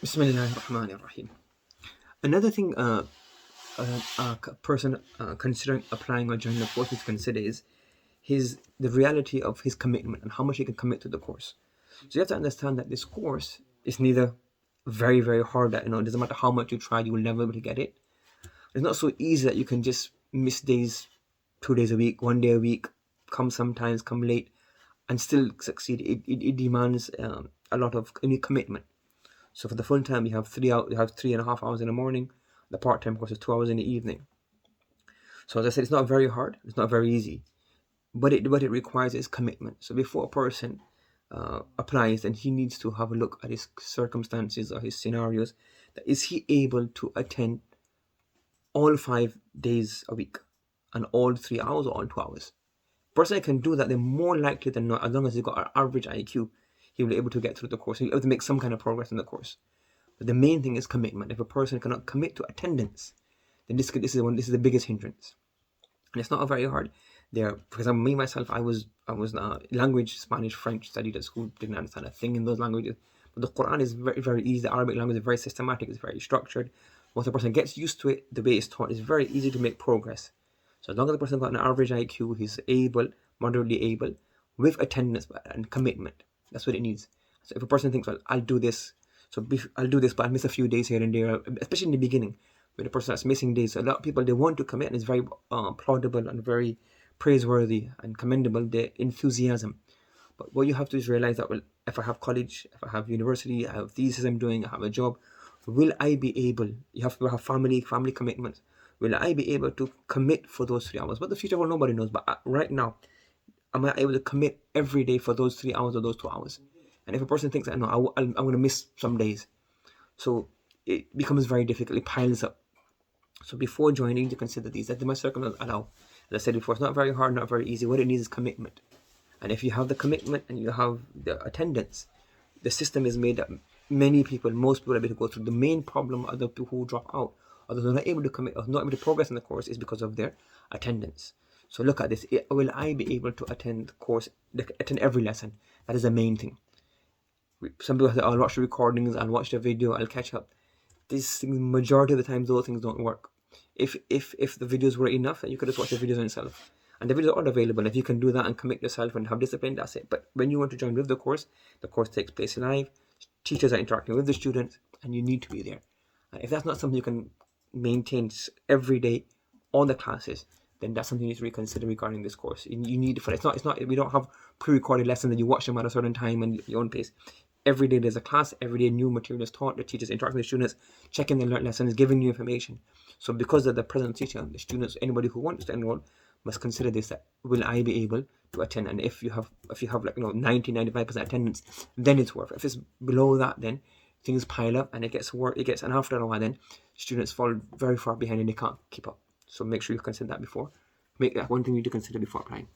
Bismillahirrahmanirrahim. Another thing a person considering applying or joining the course needs to consider is the reality of his commitment and how much he can commit to the course. So you have to understand that this course is neither very, very hard that it doesn't matter how much you try, you will never be able to get it. It's not so easy that you can just miss days, 2 days a week, 1 day a week, come sometimes, come late, and still succeed. It demands a lot of commitment. So for the full time, you have 3 hours, you have 3.5 hours in the morning. The part time course is 2 hours in the evening. So as I said, it's not very hard. It's not very easy, but what it requires is commitment. So before a person applies, then he needs to have a look at his circumstances or his scenarios. That is he able to attend all 5 days a week, and all 3 hours or all 2 hours? Person that can do that, they're more likely than not, as long as they've got an average IQ, he will be able to get through the course. He'll be able to make some kind of progress in the course. But the main thing is commitment. If a person cannot commit to attendance, then this is the biggest hindrance. And it's not very hard. For example, me myself, I was language, Spanish, French, studied at school, didn't understand a thing in those languages. But the Quran is very, very easy. The Arabic language is very systematic, it's very structured. Once a person gets used to it, the way it's taught, it's very easy to make progress. So as long as the person got an average IQ, he's able, moderately able, with attendance and commitment. That's what it needs. So if a person thinks, well, I'll do this, but I'll miss a few days here and there, especially in the beginning, when the person that's missing days. So a lot of people, they want to commit, and it's very applaudable and very praiseworthy and commendable, their enthusiasm. But what you have to is realize that, well, if I have college, if I have university, I have thesis I'm doing, I have a job, will I be able? You have to have family commitments. Will I be able to commit for those 3 hours? But the future, well, nobody knows. But right now, am I able to commit every day for those 3 hours or those 2 hours? And if a person thinks that, no, I'm going to miss some days, so it becomes very difficult. It piles up. So before joining, to consider these, that my circumstances allow. As I said before, it's not very hard, not very easy. What it needs is commitment. And if you have the commitment and you have the attendance, the system is made that most people are able to go through. The main problem are the people who drop out, or those who are not able to commit, or not able to progress in the course, is because of their attendance. So look at this. Will I be able to attend the course, attend every lesson? That is the main thing. Some people say, I'll watch the recordings, I'll watch the video, I'll catch up. This thing, majority of the time, those things don't work. If the videos were enough, you could just watch the videos on yourself. And the videos are available. If you can do that and commit yourself and have discipline, that's it. But when you want to join with the course takes place live. Teachers are interacting with the students, and you need to be there. And if that's not something you can maintain every day, all the classes, then that's something you need to reconsider regarding this course. You need for it's not we don't have pre-recorded lessons that you watch them at a certain time and your own pace. Every day there's a class, every day new material is taught, the teachers interacting with the students, checking the lessons, giving you information. So because of the present teacher, the students, anybody who wants to enroll must consider this, that will I be able to attend? And if you have 90-95% attendance, then it's worth it. If it's below that, then things pile up and it gets worse. And after a while, then students fall very far behind and they can't keep up. So make sure you consider that before. Make that one thing you need to consider before applying.